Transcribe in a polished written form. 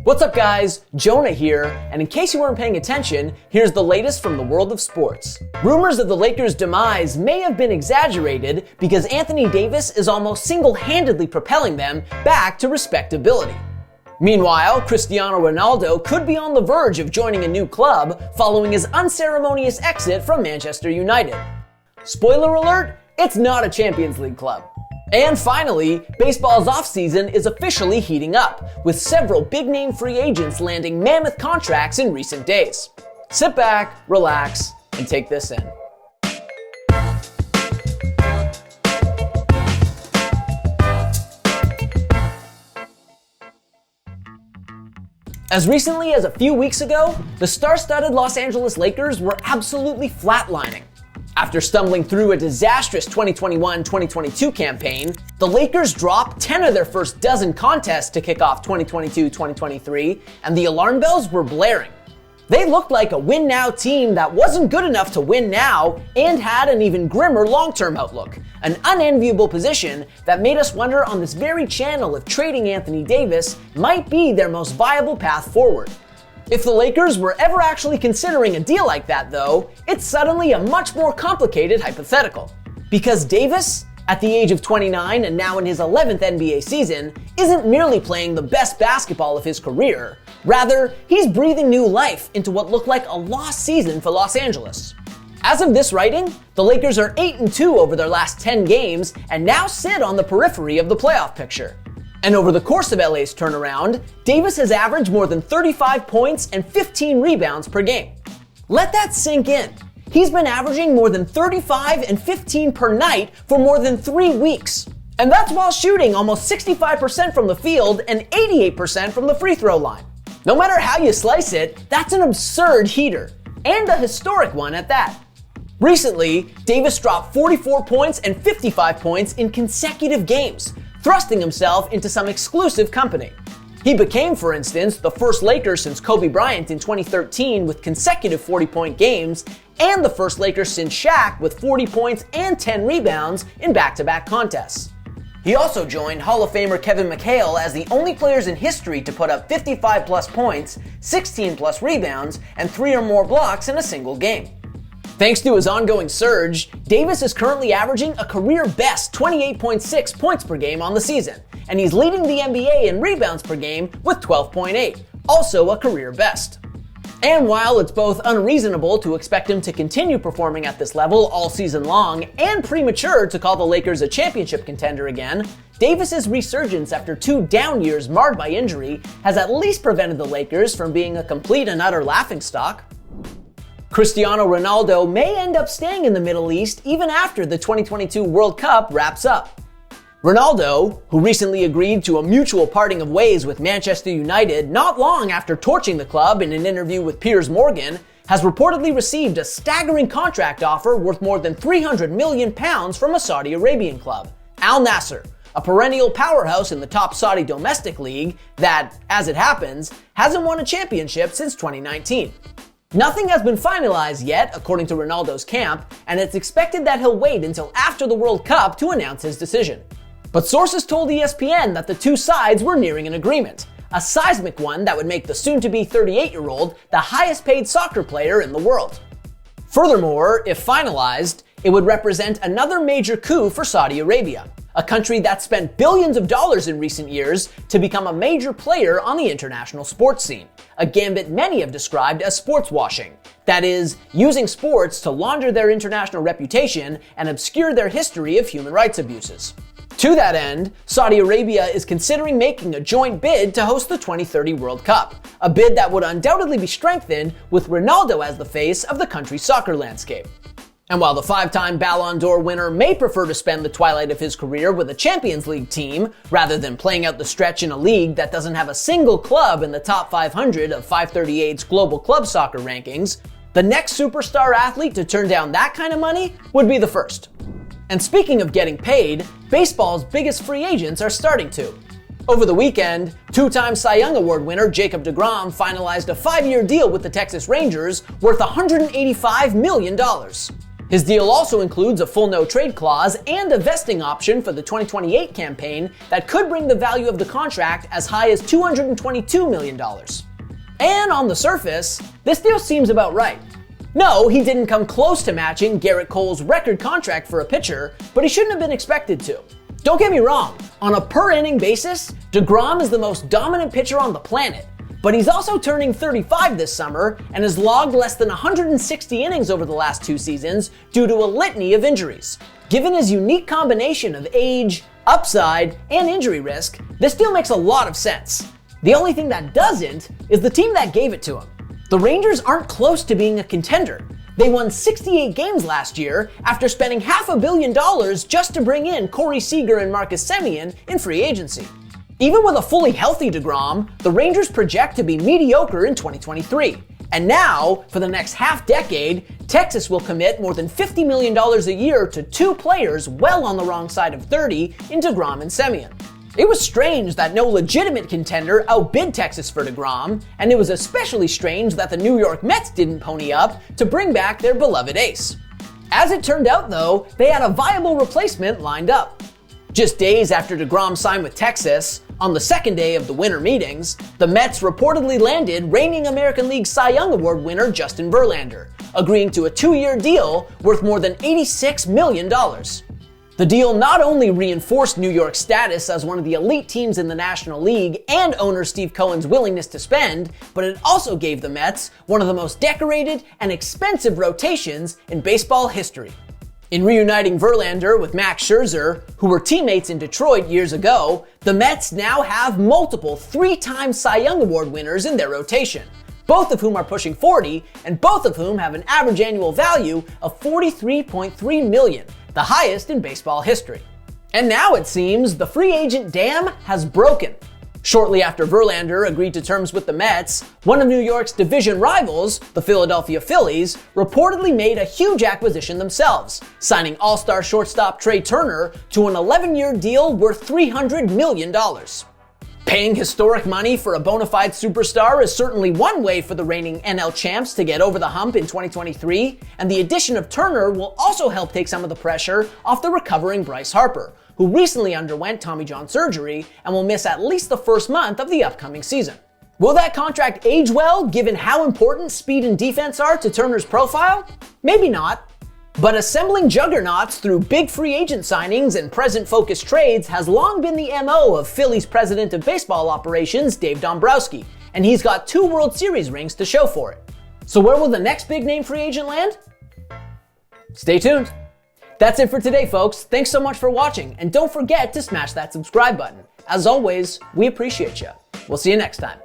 What's up guys, Jonah here, and in case you weren't paying attention, here's the latest from the world of sports. Rumors of the Lakers' demise may have been exaggerated because Anthony Davis is almost single-handedly propelling them back to respectability. Meanwhile, Cristiano Ronaldo could be on the verge of joining a new club following his unceremonious exit from Manchester United. Spoiler alert, it's not a Champions League club. And finally, baseball's offseason is officially heating up, with several big-name free agents landing mammoth contracts in recent days. Sit back, relax, and take this in. As recently as a few weeks ago, the star-studded Los Angeles Lakers were absolutely flatlining. After stumbling through a disastrous 2021-2022 campaign, the Lakers dropped 10 of their first dozen contests to kick off 2022-2023, and the alarm bells were blaring. They looked like a win-now team that wasn't good enough to win now and had an even grimmer long-term outlook, an unenviable position that made us wonder on this very channel if trading Anthony Davis might be their most viable path forward. If the Lakers were ever actually considering a deal like that, though, it's suddenly a much more complicated hypothetical. Because Davis, at the age of 29 and now in his 11th NBA season, isn't merely playing the best basketball of his career. Rather, he's breathing new life into what looked like a lost season for Los Angeles. As of this writing, the Lakers are 8-2 over their last 10 games and now sit on the periphery of the playoff picture. And over the course of LA's turnaround, Davis has averaged more than 35 points and 15 rebounds per game. Let that sink in. He's been averaging more than 35 and 15 per night for more than 3 weeks. And that's while shooting almost 65% from the field and 88% from the free throw line. No matter how you slice it, that's an absurd heater. And a historic one at that. Recently, Davis dropped 44 points and 55 points in consecutive games, thrusting himself into some exclusive company. He became, for instance, the first Laker since Kobe Bryant in 2013 with consecutive 40-point games, and the first Laker since Shaq with 40 points and 10 rebounds in back-to-back contests. He also joined Hall of Famer Kevin McHale as the only players in history to put up 55-plus points, 16-plus rebounds, and 3 or more blocks in a single game. Thanks to his ongoing surge, Davis is currently averaging a career-best 28.6 points per game on the season, and he's leading the NBA in rebounds per game with 12.8, also a career best. And while it's both unreasonable to expect him to continue performing at this level all season long and premature to call the Lakers a championship contender again, Davis's resurgence after 2 down years marred by injury has at least prevented the Lakers from being a complete and utter laughingstock. Cristiano Ronaldo may end up staying in the Middle East even after the 2022 World Cup wraps up. Ronaldo, who recently agreed to a mutual parting of ways with Manchester United not long after torching the club in an interview with Piers Morgan, has reportedly received a staggering contract offer worth more than £300 million from a Saudi Arabian club, Al Nassr, a perennial powerhouse in the top Saudi domestic league that, as it happens, hasn't won a championship since 2019. Nothing has been finalized yet, according to Ronaldo's camp, and it's expected that he'll wait until after the World Cup to announce his decision. But sources told ESPN that the two sides were nearing an agreement, a seismic one that would make the soon-to-be 38-year-old the highest-paid soccer player in the world. Furthermore, if finalized, it would represent another major coup for Saudi Arabia, a country that spent billions of dollars in recent years to become a major player on the international sports scene, a gambit many have described as sports washing. That is, using sports to launder their international reputation and obscure their history of human rights abuses. To that end, Saudi Arabia is considering making a joint bid to host the 2030 World Cup, a bid that would undoubtedly be strengthened with Ronaldo as the face of the country's soccer landscape. And while the 5-time Ballon d'Or winner may prefer to spend the twilight of his career with a Champions League team, rather than playing out the stretch in a league that doesn't have a single club in the top 500 of 538's global club soccer rankings, the next superstar athlete to turn down that kind of money would be the first. And speaking of getting paid, baseball's biggest free agents are starting to. Over the weekend, 2-time Cy Young Award winner Jacob deGrom finalized a 5-year deal with the Texas Rangers worth $185 million. His deal also includes a full no-trade clause and a vesting option for the 2028 campaign that could bring the value of the contract as high as $222 million. And on the surface, this deal seems about right. No, he didn't come close to matching Garrett Cole's record contract for a pitcher, but he shouldn't have been expected to. Don't get me wrong, on a per-inning basis, DeGrom is the most dominant pitcher on the planet, but he's also turning 35 this summer and has logged less than 160 innings over the last 2 seasons due to a litany of injuries. Given his unique combination of age, upside, and injury risk, this deal makes a lot of sense. The only thing that doesn't is the team that gave it to him. The Rangers aren't close to being a contender. They won 68 games last year after spending $500 million just to bring in Corey Seager and Marcus Semien in free agency. Even with a fully healthy DeGrom, the Rangers project to be mediocre in 2023. And now, for the next half-decade, Texas will commit more than $50 million a year to 2 players well on the wrong side of 30 in DeGrom and Semien. It was strange that no legitimate contender outbid Texas for DeGrom, and it was especially strange that the New York Mets didn't pony up to bring back their beloved ace. As it turned out though, they had a viable replacement lined up. Just days after DeGrom signed with Texas, on the second day of the winter meetings, the Mets reportedly landed reigning American League Cy Young Award winner Justin Verlander, agreeing to a 2-year deal worth more than $86 million. The deal not only reinforced New York's status as one of the elite teams in the National League and owner Steve Cohen's willingness to spend, but it also gave the Mets one of the most decorated and expensive rotations in baseball history. In reuniting Verlander with Max Scherzer, who were teammates in Detroit years ago, the Mets now have multiple 3-time Cy Young Award winners in their rotation, both of whom are pushing 40, and both of whom have an average annual value of $43.3 million, the highest in baseball history. And now it seems the free agent dam has broken. Shortly after Verlander agreed to terms with the Mets, one of New York's division rivals, the Philadelphia Phillies, reportedly made a huge acquisition themselves, signing all-star shortstop Trey Turner to an 11-year deal worth $300 million. Paying historic money for a bona fide superstar is certainly one way for the reigning NL champs to get over the hump in 2023, and the addition of Turner will also help take some of the pressure off the recovering Bryce Harper, who recently underwent Tommy John surgery and will miss at least the first month of the upcoming season. Will that contract age well, given how important speed and defense are to Turner's profile? Maybe not. But assembling juggernauts through big free agent signings and present-focused trades has long been the MO of Phillies president of baseball operations, Dave Dombrowski, and he's got 2 World Series rings to show for it. So where will the next big-name free agent land? Stay tuned. That's it for today, folks. Thanks so much for watching, and don't forget to smash that subscribe button. As always, we appreciate you. We'll see you next time.